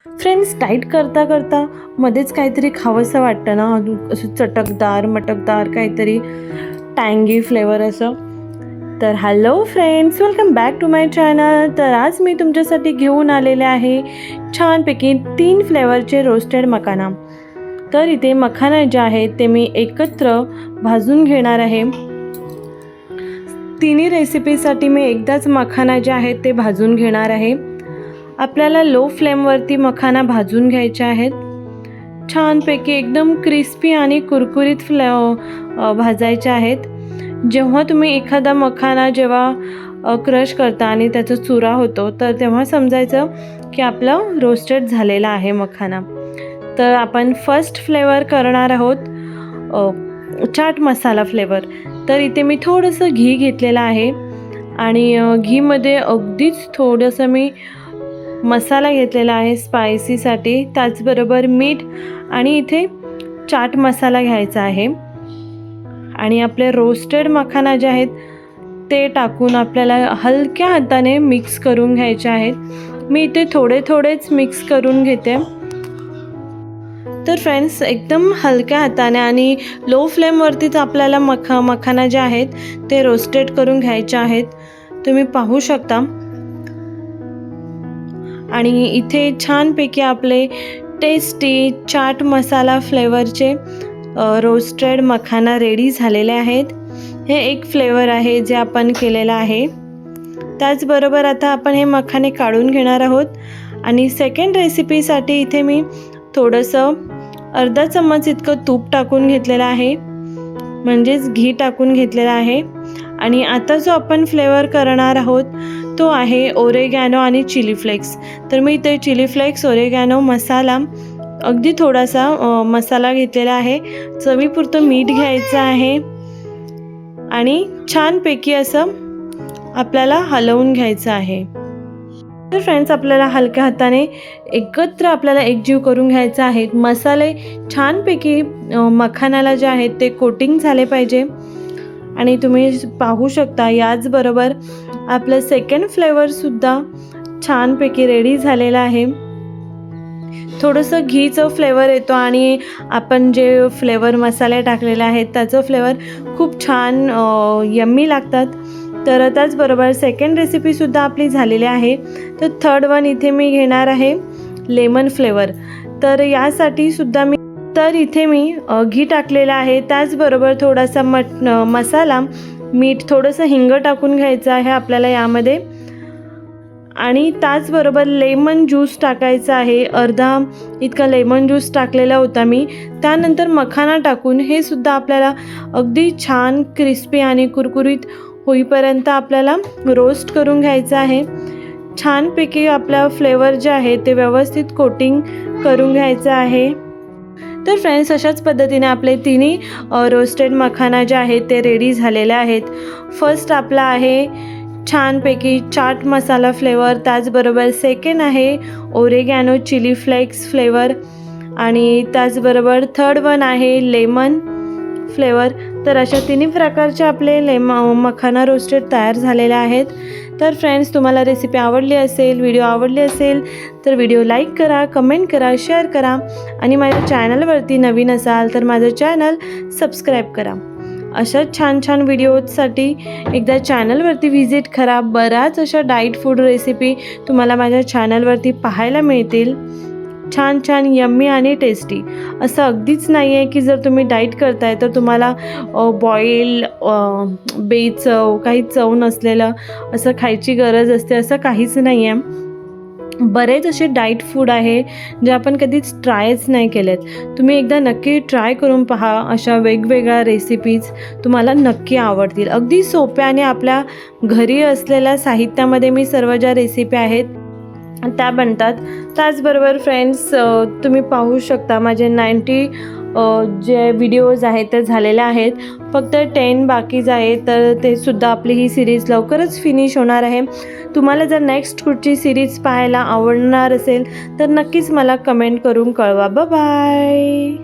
Friends, diet करता करता मध्येच काहीतरी खावंसं वाटतं ना, असं चटकदार मटकदार काहीतरी टँगी फ्लेवर असं. तर hello friends, welcome back to my channel. तर आज मी तुमच्यासाठी घेऊन आलेले आहे छानपैकी 3 फ्लेवरचे रोस्टेड मखाना. तर इथे मखाना जे आहेत ते मी एकत्र भाजून घेणार आहे. तिन्ही रेसिपीसाठी मी एकदाच मखाना जे आहेत ते भाजून घेणार आहे. आपल्याला लो फ्लेमवरती मखाना भाजून घ्यायचे आहेत. छानपैकी एकदम क्रिस्पी आणि कुरकुरीत भाजायचे आहेत. जेव्हा तुम्ही एखादा मखाना जेव्हा क्रश करता आणि त्याचा चुरा होतो तर तेव्हा समजायचं की आपलं रोस्टेड झालेला आहे मखाना. तर आपण फर्स्ट फ्लेवर करणार आहोत चाट मसाला फ्लेवर. तर इथे मी थोडंसं घी घेतलेलं आहे आणि घीमध्ये अगदीच थोडंसं मी मसाला घेतलेला आहे स्पायसीसाठी, त्याचबरोबर मीठ आणि इथे चाट मसाला घ्यायचा आहे. आणि आपले रोस्टेड मखाना जे आहेत ते टाकून आपल्याला हलक्या हाताने मिक्स करून घ्यायचे आहेत. मी इथे थोडेच मिक्स करून घेते. तर फ्रेंड्स, एकदम हलक्या हाताने आणि लो फ्लेमवरतीच आपल्याला मखाना जे आहेत ते रोस्टेड करून घ्यायचे आहेत. तुम्ही पाहू शकता. आणि इथे छानपैकी आपले टेस्टी चाट मसाला फ्लेवरचे रोस्टेड मखाना रेडी झालेले आहेत. हे एक फ्लेवर आहे जे आपण केलेलं आहे. त्याचबरोबर आता आपण हे मखाने काढून घेणार आहोत. आणि सेकंड रेसिपीसाठी इथे मी थोडंसं अर्धा चम्मच इतकं तूप टाकून घेतलेलं आहे, म्हणजेच घी टाकून घेतलेलं आहे. आणि आता जो आपण फ्लेवर करणार आहोत तो आहे ओरेगॅनो आणि चिली फ्लेक्स. तर मी इथे चिली फ्लेक्स, ओरेगॅनो मसाला, अगदी थोडासा मसाला घेतलेला आहे. चवीपुरतं मीठ घ्यायचं आहे आणि छानपैकी असं आपल्याला हलवून घ्यायचं आहे. तर फ्रेंड्स, आपल्याला हलक्या हाताने एकत्र आपल्याला एकजीव करून घ्यायचं आहे. मसाले छानपैकी मखानाला जे आहेत ते कोटिंग झाले पाहिजे. आणि तुम्ही पाहू शकता याचबरोबर आपलं सेकंड फ्लेवरसुद्धा छानपैकी रेडी झालेलं आहे. थोडंसं घीचं फ्लेवर येतो आणि आपण जे फ्लेवर मसाले टाकलेले आहेत त्याचं फ्लेवर खूप छान यम्मी लागतात. तर त्याचबरोबर सेकंड रेसिपीसुद्धा आपली झालेली आहे. तर थर्ड वन इथे मी घेणार आहे लेमन फ्लेवर. तर यासाठी सुद्धा इथे मी घी टाकलेलं आहे. त्याचबरोबर थोडासा मसाला, मीठ, थोडंसं हिंग टाकून घ्यायचं आहे आपल्याला यामध्ये. आणि त्याचबरोबर लेमन ज्यूस टाकायचा आहे. अर्धा इतका लेमन ज्यूस टाकलेला होता मी. त्यानंतर मखाना टाकून हे सुद्धा आपल्याला अगदी छान क्रिस्पी आणि कुरकुरीत होईपर्यंत आपल्याला रोस्ट करून घ्यायचं आहे. छानपैकी आपला फ्लेवर जे आहे ते व्यवस्थित कोटिंग करून घ्यायचं आहे. तर फ्रेंड्स, अशाच पद्धतीने आपले तिन्ही रोस्टेड मखाना जे आहेत ते रेडी झालेले आहेत. फर्स्ट आपला आहे छानपैकी चाट मसाला फ्लेवर, त्याचबरोबर सेकंड आहे ओरेगॅनो चिली फ्लेक्स फ्लेवर आणि त्याचबरोबर थर्ड वन आहे लेमन फ्लेवर. तर अशा तिन्ही प्रकारचे आपले मखाना रोस्टेड तयार झालेले आहेत. तर फ्रेंड्स, तुम्हाला रेसिपी आवडली असेल, व्हिडिओ आवडली असेल तर व्हिडिओ लाईक करा, कमेंट करा, शेअर करा. आणि माझ्या चॅनलवरती नवीन असाल तर माझं चॅनल सबस्क्राईब करा. अशाच छान व्हिडिओजसाठी एकदा चॅनलवरती व्हिजिट करा. बऱ्याच अशा डाईट फूड रेसिपी तुम्हाला माझ्या चॅनलवरती पाहायला मिळतील. छान यम्मी आणि टेस्टी. असं अगदीच नाही आहे की जर तुम्ही डाईट करताय तर तुम्हाला बॉईल, बेचव, काही चव नसलेलं असं खायची गरज असते. असं काहीच नाही आहे. बरेच असे डाईट फूड आहे जे आपण कधीच ट्रायच नाही केलेत. तुम्ही एकदा नक्की ट्राय करून पहा. अशा वेगवेगळ्या रेसिपीज तुम्हाला नक्की आवडतील. अगदी सोप्या आणि आपल्या घरी असलेल्या साहित्यामध्ये मी सर्व ज्या रेसिपी आहेत त्या बनतात. त्याचबरोबर फ्रेंड्स, तुम्ही पाहू शकता माझे 90 जे व्हिडिओज आहेत ते झालेले आहेत. फक्त 10 बाकीच आहे. तर ते सुद्धा आपली ही सिरीज लवकरच फिनिश होणार आहे. तुम्हाला जर नेक्स्ट कुठची सिरीज पाहायला आवडणार असेल तर नक्कीच मला कमेंट करून कळवा. बाय.